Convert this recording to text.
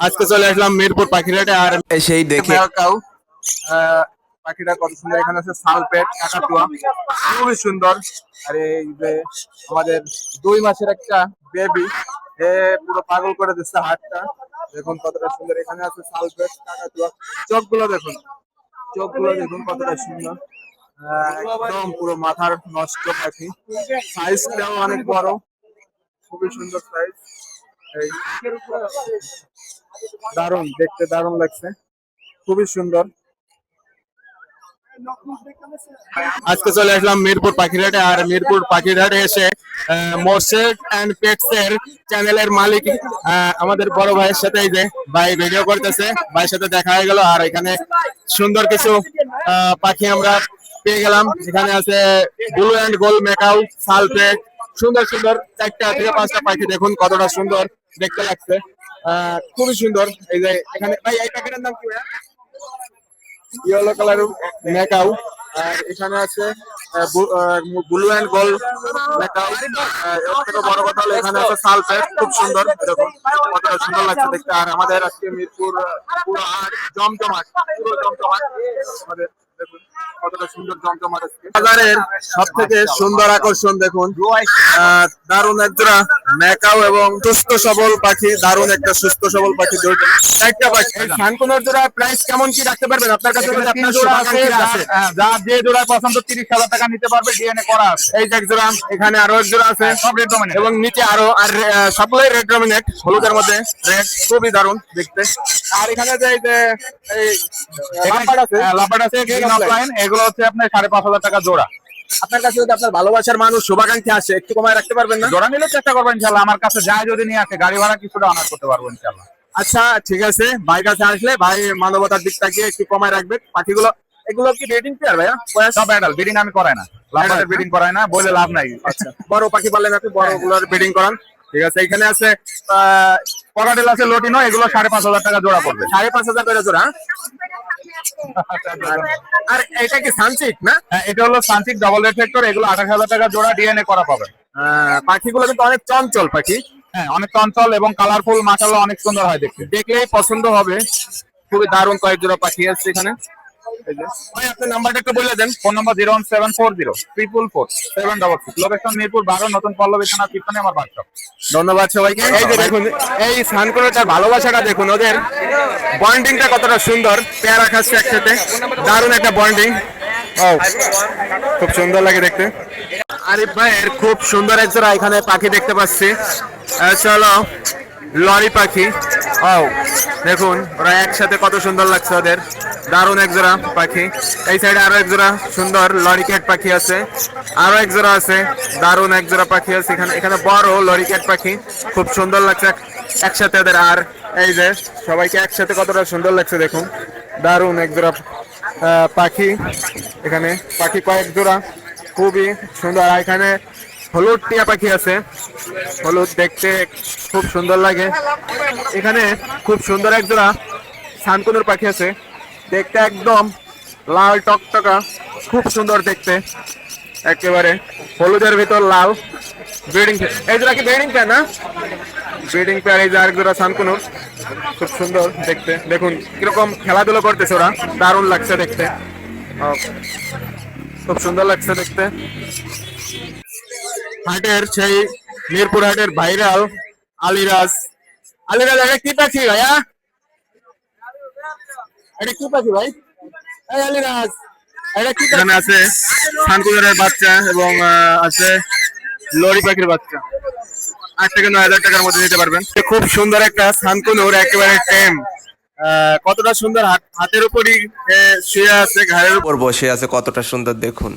আজকে চলে আসলাম মিরপুর পাখিরহাটে আর সেই দেখে কাউ পাখিটা কত সুন্দর। এখানে আছে সালপেট কাকাতুয়া, খুবই সুন্দর। আর এই যে আমাদের 2 মাসের একটা বেবি, এ পুরো পাগল করে দিচ্ছে হাতটা। দেখুন কতটা সুন্দর। এখানে আছে সালপেট কাকাতুয়া, চোখগুলো দেখুন, চোখগুলো দেখুন কতটা সুন্দর। একদম পুরো মাথার নষ্ট পাখি, সাইজটাও অনেক বড়, খুবই সুন্দর সাইজ। এই দারুণ দেখতে, দারুণ লাগছে, খুবই সুন্দর। আজকে চলে আসলাম মিরপুর পাখিরহাটে আর মিরপুর পাখিরহাটে এসে মোর্শেদ এন্ড পেটস এর চ্যানেলের মালিক আমাদের বড় ভাইয়ের সাথে, এই যে ভাই ভিডিও করতেছে, ভাইয়ের সাথে দেখা হয়ে গেল। আর এখানে সুন্দর কিছু পাখি আমরা পেয়ে গেলাম। এখানে আছে ব্লু এন্ড গোল্ড মেকাউ, সালপেট, সুন্দর সুন্দর 4টা থেকে 5টা পাখি। দেখুন কতটা সুন্দর দেখতে লাগছে, খুবই সুন্দর। এই যে এখানে ভাই এই পাখিটার নাম কি ভাইয়া? Yellow colour macaw. আর এখানে আছে ব্লু এন্ড গোল্ড মেকাউ। এর থেকে বড় কথা হলো এখানে আছে সালপেট, খুব সুন্দর। দেখুন কতটা সুন্দর লাগছে দেখতে। আর আমাদের আজকে মিরপুর পুরো হাট জমজমাট, পুরো জমজমাট আমাদের। দেখুন কতটা সুন্দর জমজমাট আজকে। বাজারের সব থেকে সুন্দর আকর্ষণ দেখুন, দারুণ একজোড়া মেকাউ এবং সুস্থ সবল পাখি, দারুণ একটা সুস্থ সবল পাখি, 4টা পাখি। এই সানকোনোর জোড়া প্রাইস কেমন কি রাখতে পারবেন আপনার কাছে? আপনার জোড়া আছে, যা যে জোড়া পছন্দ 30,000 টাকা নিতে পারবে, ডিএনএ করা আছে। এই যে এক জোড়া, এখানে আরো এক জোড়া আছে, সব রেড ডমিনেট এবং নিচে আরো, আর সবগুলোই রেড ডমিনেট, হলুদের মধ্যে রেড, খুবই দারুণ দেখতে। আর এখানে যে এই যে এই লাম্বার্ড আছে, লাম্বার্ড আছে গ্রিন অফলাইন, এগুলো হচ্ছে আপনার 5,500 টাকা জোড়া। আপনার কাছে যদি আপনার ভালোবাসার মানুষ শুভাকাঙ্ক্ষী আসে, একটু কমায় রাখতে পারবেন না? জোড়া নিলে চেষ্টা করবেন ইনশাআল্লাহ। আমার কাছে যায় যদি নিয়ে আসে, গাড়ি ভাড়া কিছুটা অনার করতে পারবো ইনশাআল্লাহ। আচ্ছা ঠিক আছে, ভাই কাছে আসলে ভাই মানবতার দিক থেকে একটু কমায় রাখবে পাখিগুলো। এগুলো কি ব্রিডিং পেয়ার ভাইয়া? সব অ্যাডাল্ট, ব্রিডিং আমি করাই না, লাম্বারের ব্রিডিং করাই না, বলে লাভ নাই। আচ্ছা, বড় পাখি পারলেন আপনি, বড়গুলোর ব্রিডিং করান, ঠিক আছে। এখানে আছে পকাটেল আছে, লটিনো, এগুলো 5,500 টাকা জোড়া পড়বে। 5,500 টাকা জোড়া। আর এটা কি সানচিক না? এটা হলো সানচিক ডাবল রেফ্লেক্টর, এগুলো 28,000 টাকা জোড়া, ডিএনএ করা পাবেন। পাখিগুলো কিন্তু অনেক চঞ্চল পাখি, হ্যাঁ অনেক চঞ্চল এবং কালারফুল, মাশাআল্লাহ অনেক সুন্দর হয় দেখতে, দেখলেই পছন্দ হবে। খুবই দারুণ কয়েক জোড়া পাখি আছে এখানে। ভাই আপনার নাম্বারটা একটু বলে দেন। ফোন নাম্বার 01740 444 766, লোকেশন মিরপুর 12, নতুন পল্লবী থানা, পিছনে আমার বাসা। ধন্যবাদ সবাইকে। এই যে দেখুন এই সানকোনোটার ভালোবাসাটা দেখুন, ওদের বন্ডিংটা কতটা সুন্দর, পেয়ারা খাচ্ছে একসাথে, দারুণ একটা বন্ডিং। ও খুব সুন্দর লাগে দেখতে। আরিফ ভাইয়ের খুব সুন্দর এক জোড়া এখানে পাখি দেখতে পাচ্ছি, চলো লরি পাখি। ও দেখুন ওরা একসাথে কত সুন্দর লাগছে, ওদের দারুণ এক জোড়া পাখি। এই সাইডে আরো এক জোড়া সুন্দর লরিক্যাট পাখি আছে, আরো এক জোড়া আছে, দারুণ এক জোড়া পাখি আছে এখানে। এখানে বড় লরিক্যাট পাখি, খুব সুন্দর লাগছে একসাথে ওদের। আর এই যে সবাইকে একসাথে কতটা সুন্দর লাগছে দেখুন, দারুণ এক জোড়া পাখি। এখানে পাখি কয়েক জোড়া, খুবই সুন্দর। আর এখানে হলুদ টিয়া পাখি আছে, হলুদ দেখতে খুব সুন্দর লাগে। এখানে খুব সুন্দর এক জোড়া সানকোনোর পাখি আছে, দেখতে একদম লাল টকটকা, খুব সুন্দর দেখতে, একেবারে হলুদের ভিতর লাল। ব্রিডিং, এই জোড়া কি ব্রিডিং পেয়ার না? Breeding pair. এই যে আরেক জোড়া সানকোনোর, খুব সুন্দর দেখতে। দেখুন কিরকম খেলাধুলো করতেছে ওরা, দারুণ লাগছে দেখতে, খুব সুন্দর লাগছে দেখতে। হাটের সেই মিরপুর হাটের ভাইরাল আলিরাজ। আলিরাজ এটা কি পাখি ভাইয়া? এটা কি পাখি ভাই? এই আলিরাজ এটা কি? এখানে আছে সানকুনোরের বাচ্চা এবং আছে লরি পাখির বাচ্চা। 8 থেকে 9,000 টাকার মধ্যে নিতে পারবেন। খুব সুন্দর একটা সানকুনোর, একেবারে টেম, কতটা সুন্দর, হাতের উপরই শুয়ে আছে, ঘাড়ের উপর বসে আছে, কতটা সুন্দর দেখুন।